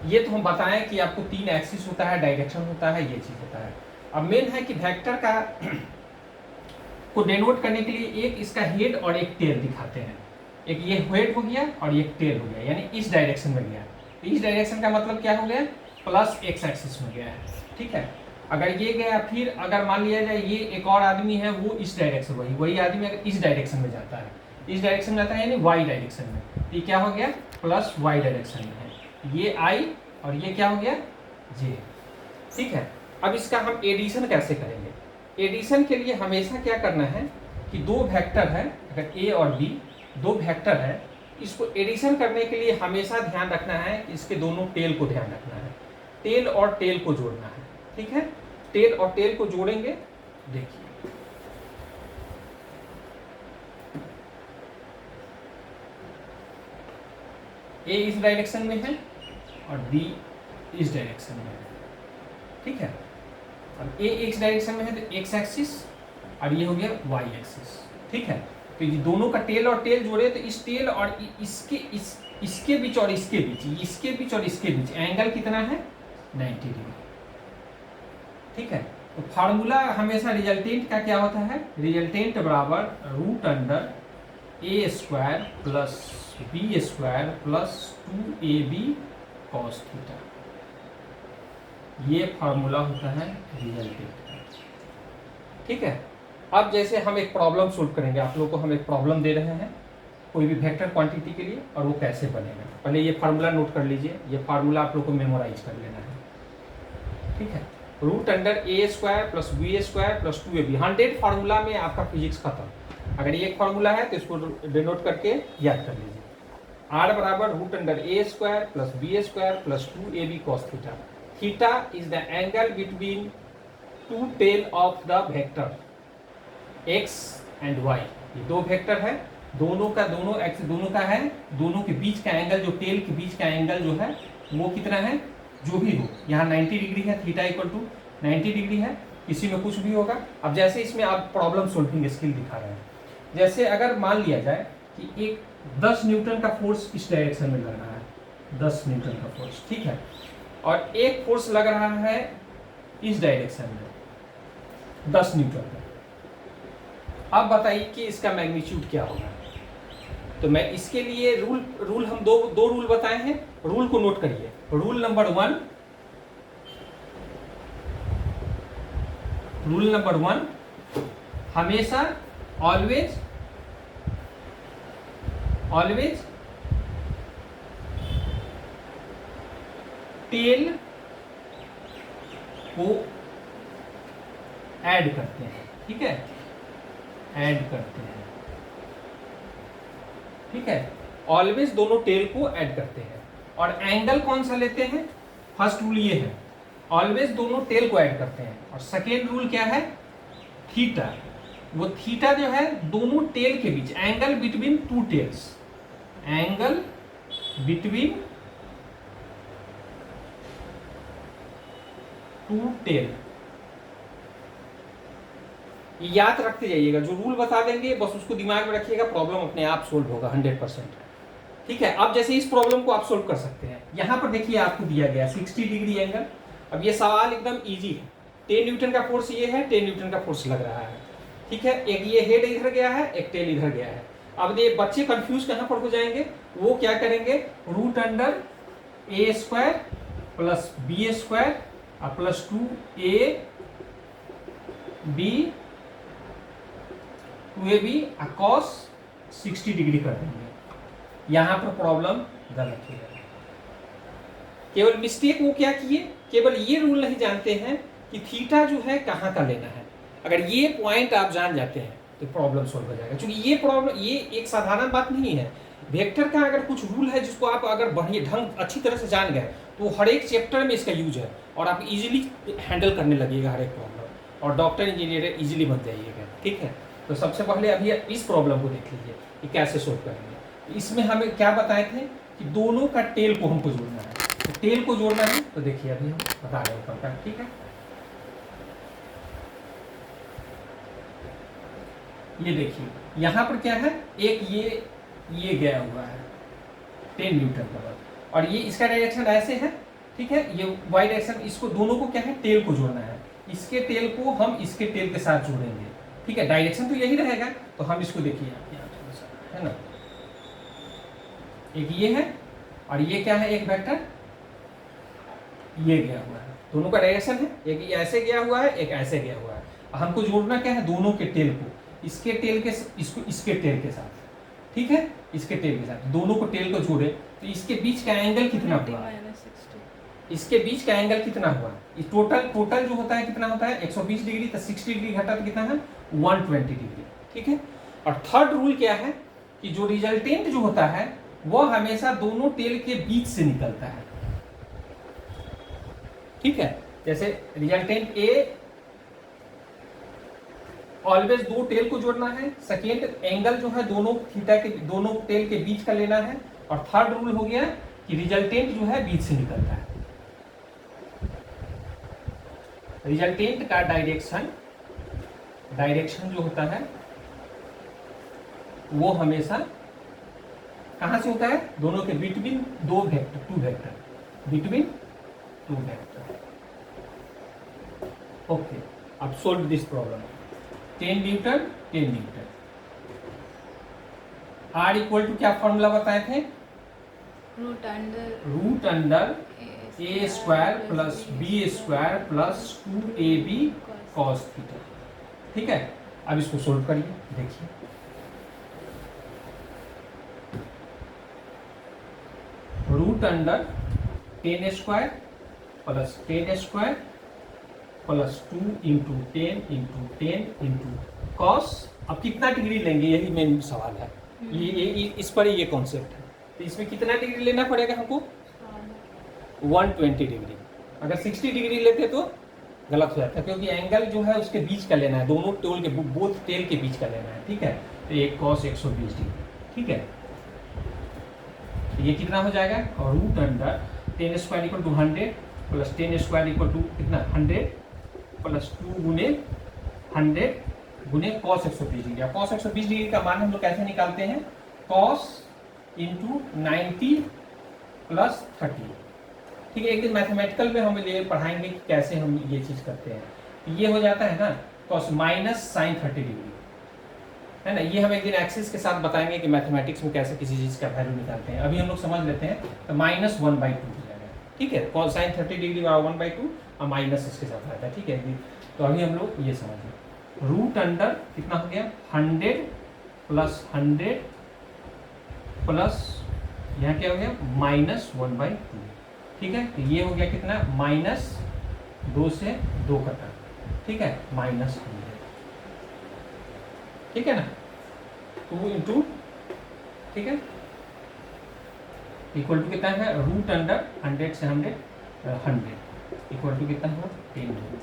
ये तो हम बताएं कि आपको 3 एक्सिस होता है, डायरेक्शन होता है, ये चीज़ होता है। अब मेन है कि वेक्टर का को डिनोट करने के लिए एक इसका हेड और एक टेल दिखाते हैं। एक ये हेड हो गया और एक टेल हो गया, यानी इस डायरेक्शन में गया। तो इस डायरेक्शन का मतलब क्या हो गया, प्लस एक्स एक्सिस में गया है, ठीक है। अगर ये गया, फिर अगर मान लिया जाए ये एक और आदमी है, वो इस डायरेक्शन, वही आदमी अगर इस डायरेक्शन में जाता है, इस डायरेक्शन में जाता है यानी वाई डायरेक्शन में, तो ये क्या हो गया, प्लस वाई डायरेक्शन में है। ये आई और ये क्या हो गया, जे, ठीक है। अब इसका हम एडिशन कैसे करेंगे। एडिशन के लिए हमेशा क्या करना है कि दो वेक्टर है, अगर ए और बी दो वेक्टर है, इसको एडिशन करने के लिए हमेशा ध्यान रखना है कि इसके दोनों टेल को ध्यान रखना है, टेल और टेल को जोड़ना है, ठीक है। टेल और टेल को जोड़ेंगे, देखिए ए इस डायरेक्शन में है और बी इस डायरेक्शन में है, ठीक है। अब ए इस डायरेक्शन में है तो एक्स एक्सिस और ये हो गया वाई एक्सिस, ठीक है। तो ये दोनों का टेल और टेल जोड़े तो इस टेल और इसके बीच और इसके बीच, इसके बीच और इसके बीच एंगल कितना है, 90 डिग्री, ठीक है। तो फार्मूला हमेशा रिजल्टेंट का क्या होता है, रिजल्टेंट बराबर रूट अंडर ए square plus B square plus 2ab cos theta, ये फार्मूला होता है रिजल्टेंट का, ठीक है। अब जैसे हम एक प्रॉब्लम सोल्व करेंगे, आप लोगों को हम एक प्रॉब्लम दे रहे हैं कोई भी वेक्टर क्वांटिटी के लिए, और वो कैसे बनेगा, पहले ये फार्मूला नोट कर लीजिए, ये फार्मूला आप लोग को मेमोराइज कर लेना है, ठीक है। रूट अंडर ए square plus B square plus 2ab, 100 formula में आपका फिजिक्स खत्म। अगर ये एक फार्मूला है तो इसको डिनोट करके याद कर लीजिए, आर बराबर root under A square plus B square plus 2ab cos theta. Theta is the angle between two tail of the vector x and y। ये दो वेक्टर है, दोनों का दोनों एक्स दोनों का है, दोनों के बीच का एंगल, जो टेल के बीच का एंगल जो है वो कितना है, जो भी हो, यहाँ 90 डिग्री है, थीटा इक्वल टू 90 डिग्री है, इसी में कुछ भी होगा। अब जैसे इसमें आप प्रॉब्लम सोल्विंग स्किल दिखा रहे हैं, जैसे अगर मान लिया जाए कि एक 10 न्यूटन का फोर्स इस डायरेक्शन में लग रहा है, 10 न्यूटन का फोर्स, ठीक है, और एक फोर्स लग रहा है इस डायरेक्शन में 10 न्यूटन का। अब बताइए कि इसका मैग्नीट्यूड क्या होगा। तो मैं इसके लिए रूल हम दो रूल बताए हैं, रूल को नोट करिए। रूल नंबर वन, हमेशा ऑलवेज टेल को ऐड करते हैं, ठीक है, ऐड करते हैं, ठीक है। ऑलवेज दोनों टेल को ऐड करते हैं, और एंगल कौन सा लेते हैं, फर्स्ट रूल ये है, ऑलवेज दोनों टेल को ऐड करते हैं। और सेकेंड रूल क्या है, थीटा, वो थीटा जो है दोनों टेल के बीच, angle between two tails, angle between two tail, याद रखते जाइएगा। जो रूल बता देंगे बस उसको दिमाग में रखिएगा, प्रॉब्लम अपने आप सोल्व होगा 100%, ठीक है। अब जैसे इस प्रॉब्लम को आप सोल्व कर सकते हैं, यहाँ पर देखिए आपको दिया गया 60 डिग्री एंगल। अब ये सवाल एकदम इजी है, 10 न्यूटन का फोर्स ये है, 10 न्यूटन का फोर्स लग रहा है, ठीक है। एक ये हेड इधर गया है, एक टेल इधर गया है। अब ये बच्चे कंफ्यूज कहाँ पर हो जाएंगे, वो क्या करेंगे, रूट अंडर ए square plus B square plus 2ab cos 60 degree कर देंगे। यहां पर प्रॉब्लम गलत हो जाएगी। केवल मिस्टेक वो क्या किए, केवल ये रूल नहीं जानते हैं कि थीटा जो है कहाँ का लेना है। अगर ये पॉइंट आप जान जाते हैं तो प्रॉब्लम सॉल्व हो जाएगा, क्योंकि ये प्रॉब्लम ये एक साधारण बात नहीं है। वेक्टर का अगर कुछ रूल है जिसको आप अगर बढ़िया ढंग अच्छी तरह से जान गए तो हर एक चैप्टर में इसका यूज है, और आप इजीली हैंडल करने लगेगा हर एक प्रॉब्लम, और डॉक्टर इंजीनियर इजीली बन जाइएगा, ठीक है। तो सबसे पहले अभी इस प्रॉब्लम को देख लीजिए कि कैसे सोल्व करेंगे। इसमें हमें क्या बताए थे कि दोनों का टेल को हमको जोड़ना है, तो टेल को जोड़ना है तो देखिए अभी हम बता रहे ऊपर का, ठीक है। ये देखिए यहाँ पर क्या है, एक ये गया हुआ है 10 न्यूटन का बल, और ये इसका डायरेक्शन ऐसे है, ठीक है। ये वाई डायरेक्शन, इसको दोनों को क्या है, टेल को जोड़ना है, इसके टेल को हम इसके टेल के साथ जोड़ेंगे, ठीक है। डायरेक्शन तो यही रहेगा, तो हम इसको देखिए यहाँ थोड़ा सा है ना, एक ये है और ये क्या है, एक वेक्टर ये गया हुआ है, दोनों का डायरेक्शन है, एक ये ऐसे गया हुआ है, एक ऐसे गया हुआ है। हमको जोड़ना क्या है, दोनों के टेल को, इसके टेल के इसको इसके टेल के साथ, ठीक है, इसके टेल के साथ, दोनों को टेल को जोड़े तो इसके बीच का एंगल कितना हुआ, इसके बीच का एंगल कितना हुआ, इस टोटल जो होता है कितना होता है 120 डिग्री, तो 60 डिग्री घटा तो कितना है 120 डिग्री, ठीक है। और थर्ड रूल क्या है कि जो रिजल्टेंट जो होता है वह हमेशा दोनों टेल के बीच से निकलता है, ठीक है। जैसे रिजल्टेंट ए ऑलवेज दो टेल को जोड़ना है, सेकेंड एंगल जो है दोनों थीटा के दोनों टेल के बीच का लेना है, और थर्ड रूल हो गया कि रिजल्टेंट जो है बीच से निकलता है। रिजल्टेंट का डायरेक्शन जो होता है वो हमेशा कहां से होता है, दोनों के between two vector between two vector. Okay, अब solve this problem. 10 newton R equal to क्या फॉर्मूला बताए थे, रूट अंडर ए square plus B square plus 2ab cos theta, ठीक है। अब इसको सोल्व करिए, देखिए root under 10 square plus 10 square plus 2 into 10 into 10 into cos. अब कितना डिग्री लेंगे, यही मेन सवाल है, ये इस पर ये कॉन्सेप्ट है। तो इसमें कितना डिग्री लेना पड़ेगा हमको, 120 डिग्री। अगर 60 डिग्री लेते तो गलत हो जाता है, क्योंकि एंगल जो है उसके बीच का लेना है, दोनों टेल के बोथ टेल के बीच का लेना है, ठीक है। तो ये cos 120 डिग्री, ठीक है। ये कितना हो जाएगा, और root under 10 square equal to 100 plus 10 square equal to कितना 100 प्लस 2 गुने 100 गुने cos 120 डिग्री। cos 120 डिग्री का मान हम लोग कैसे निकालते हैं, cos इंटू 90 प्लस 30, ठीक है। एक दिन मैथमेटिकल में हम ये पढ़ाएंगे कि कैसे हम ये चीज करते हैं। ये हो जाता है ना cos माइनस साइन 30 डिग्री, है ना। ये हम एक दिन एक्सिस के साथ बताएंगे कि मैथमेटिक्स में कैसे किसी चीज का वैल्यू निकालते हैं। अभी हम लोग समझ लेते हैं, तो माइनस 1/2 हो जाएगा, ठीक है। cos साइन 30 डिग्री 1/2 और माइनस इसके साथ आता है, ठीक है। तो अभी हम लोग ये समझें, रूट अंडर कितना हो गया 100 प्लस 100 प्लस यहाँ क्या हो गया माइनस 1/2, ठीक है। तो ये हो गया कितना माइनस 2 से 2 कटा, ठीक है, माइनस 100, ठीक है ना। 2 इंटू, ठीक है, इक्वल टू कितना है रूट अंडर 100 से 100 इक्वल टू कितना हुआ 10 रूट।